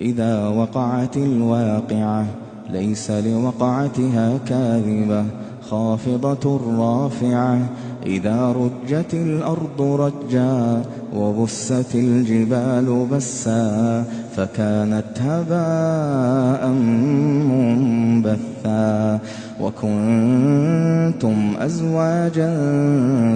إذا وقعت الواقعة ليس لوقعتها كاذبة خافضة رافعة إذا رجت الأرض رجا وبست الجبال بسا فكانت هباء منبثا وكنتم أزواجا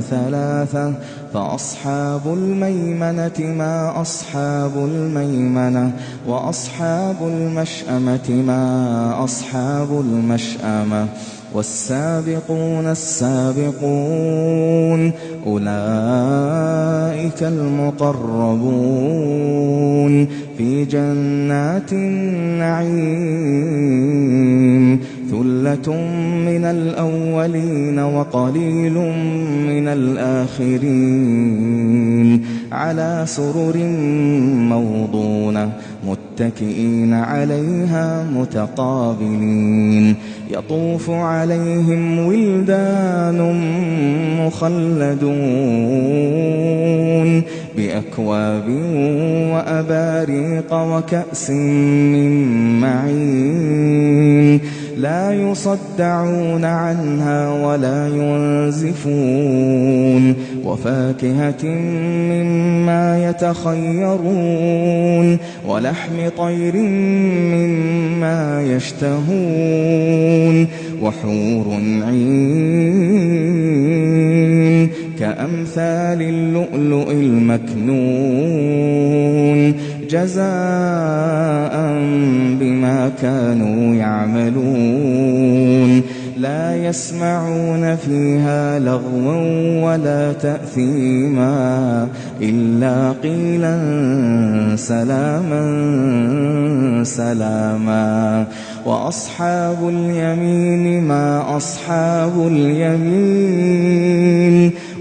ثلاثة فأصحاب الميمنة ما أصحاب الميمنة وأصحاب المشأمة ما أصحاب المشأمة والسابقون السابقون أولئك المقربون في جنات النعيم ثلة من الأولين وقليل من الآخرين على سرر موضونة متكئين عليها متقابلين يطوف عليهم ولدان مخلدون بأكواب وأباريق وكأس من معين لا يصدعون عنها ولا ينزفون وفاكهة مما يتخيرون ولحم طير مما يشتهون وحور عين كأمثال اللؤلؤ المكنون جزاء بما كانوا يعملون لا يسمعون فيها لغوا ولا تأثيما إلا قيلا سلاما سلاما وأصحاب اليمين ما أصحاب اليمين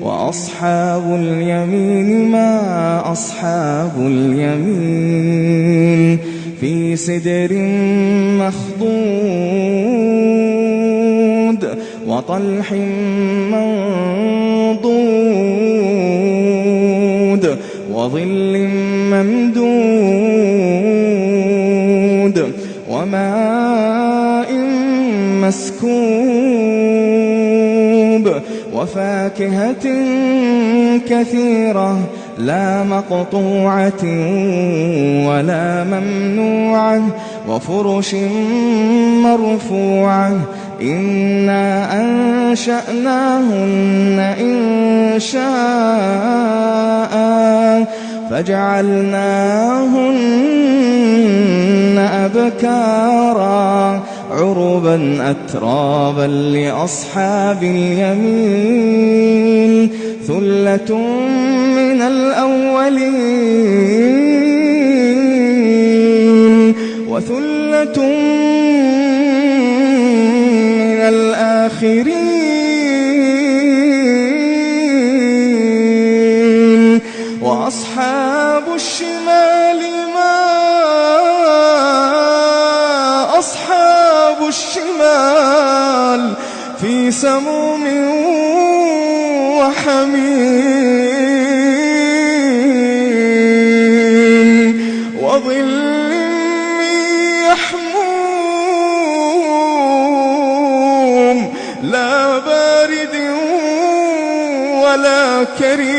وأصحاب اليمين ما أصحاب اليمين في سدر مخضود وطلح منضود وظل ممدود وماء مسكوب وفاكهة كثيرة لا مقطوعة ولا ممنوعة وفرش مرفوعة إنا أنشأناهن إنشاء فجعلناهن أبكارا عربا أترابا لأصحاب اليمين ثلة من الأولين وثلة من الآخرين وأصحاب الشمال ما أصحاب الشمال في سموم وحميم وظل يحموم لا بارد ولا كريم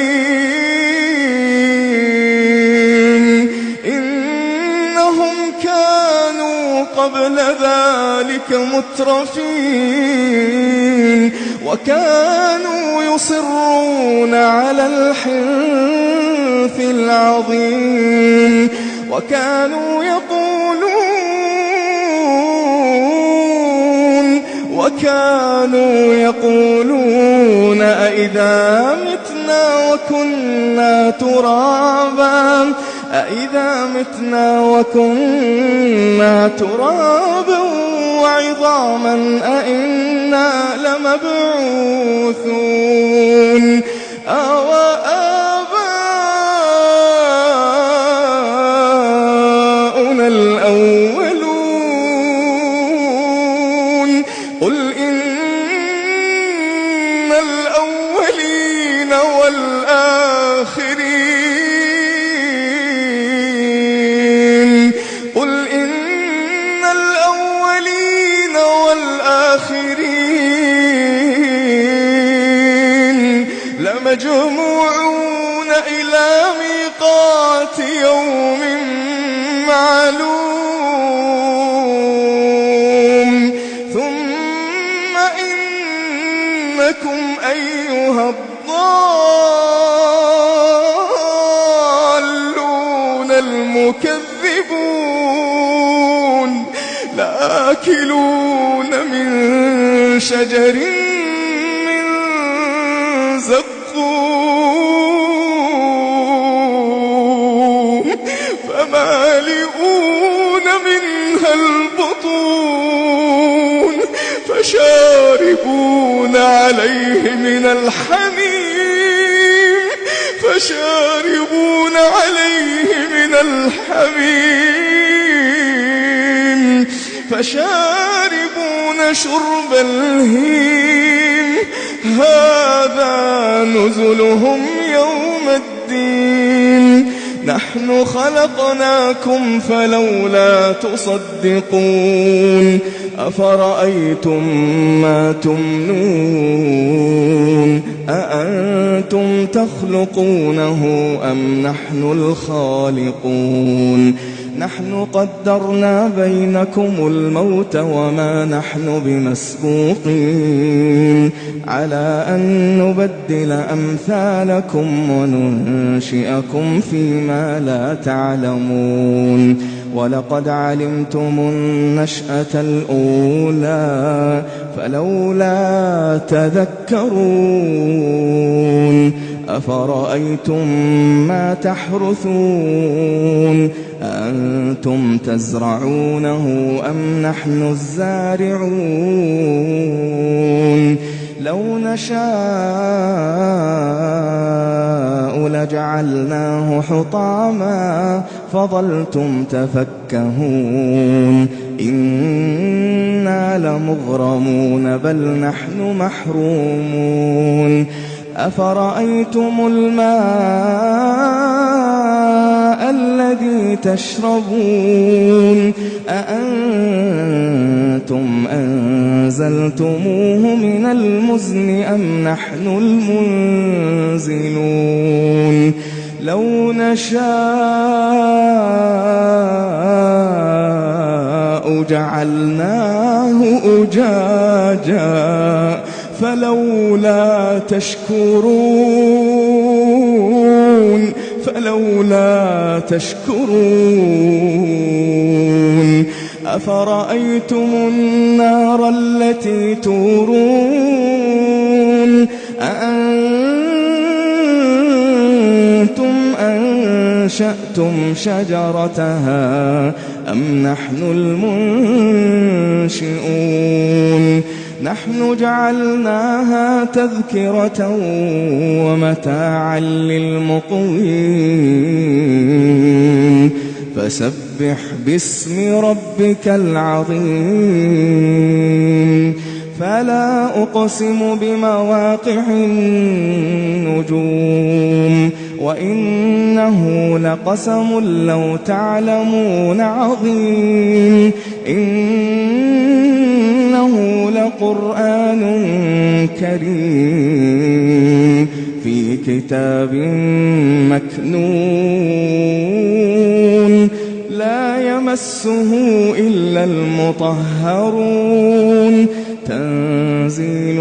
إنهم كانوا قبل ذلك مترفين وكانوا يصرون على الحنث العظيم وكانوا يقولون أئذا متنا وكنا ترابا أئذا متنا وكنا ترابا وعظاما أئنا لمبعوثون أوآباؤنا الأولون قل إن الأولين والآخرين قل لمجموعون إلى ميقات يوم معلوم ثم إنكم أيها الضالون المكذبون لآكلون من شجر من زقوم فمالئون منها البطون فشاربون عليه من الحميم فشاربون شرب الهيم هذا نزلهم يوم الدين نحن خلقناكم فلولا تصدقون أفرأيتم ما تمنون أأنتم تخلقونه أم نحن الخالقون نحن قدرنا بينكم الموت وما نحن بمسبوقين على أن نبدل أمثالكم وننشئكم فيما لا تعلمون ولقد علمتم النشأة الأولى فلولا تذكرون أفرأيتم ما تحرثون أأنتم تزرعونه أم نحن الزارعون لو نشاء لجعلناه حطاما فظلتم تفكهون إنا لمغرمون بل نحن محرومون أفرأيتم الماء الذي تشربون أأنتم أنزلتموه من المزن أم نحن المنزلون لو نشاء جعلناه أجاجا فلولا تشكرون أفرأيتم النار التي تورون أأنتم أنشأتم شجرتها أم نحن المنشئون نحن جعلناها تذكرة ومتاعا للمقوين فسبح باسم ربك العظيم فلا أقسم بمواقع النجوم وإنه لقسم لو تعلمون عظيم إنه لقرآن كريم في كتاب مكنون لا يمسه إلا المطهرون تنزيل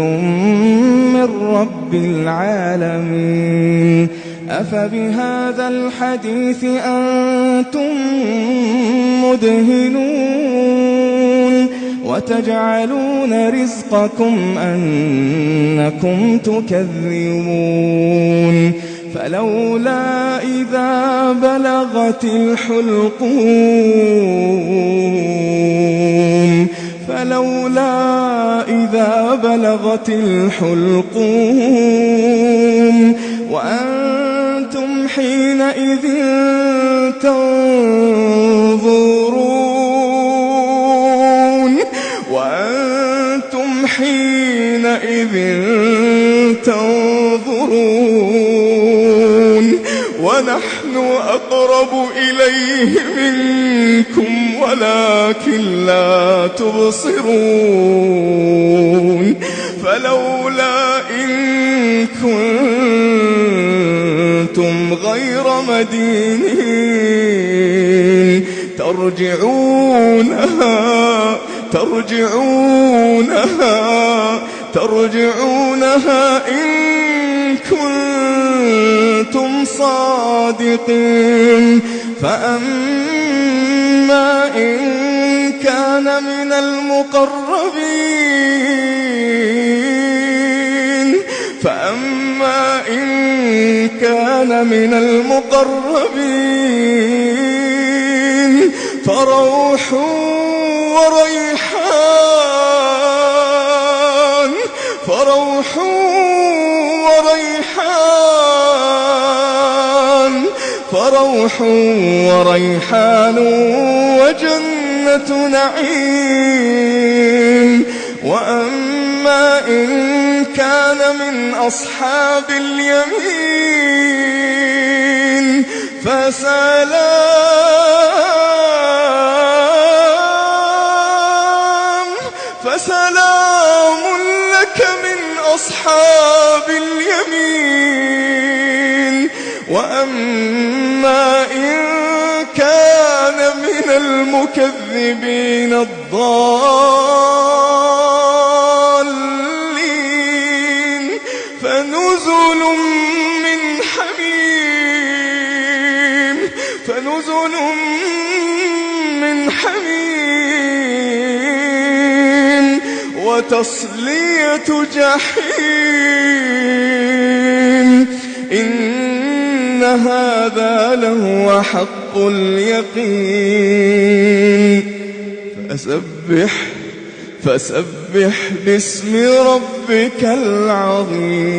من رب العالمين أفبهذا الحديث أنتم مدهنون وتجعلون رزقكم أنكم تكذبون فلولا إذا بلغت الحلقوم وأنتم حينئذ تنظرون ونحن أقرب إليه منكم ولكن لا تبصرون فلولا إن كنتم مدينين ترجعونها إن كنتم صادقين فأما إن كان من المقربين فروح وريحان وجنة نعيم وأما إن كان من أصحاب اليمين فسلام لك من أصحاب اليمين وأما إن كان من المكذبين الضالين فنزل من حميم وتصلية جحيم إن هذا لهو حق اليقين فسبح باسم ربك العظيم.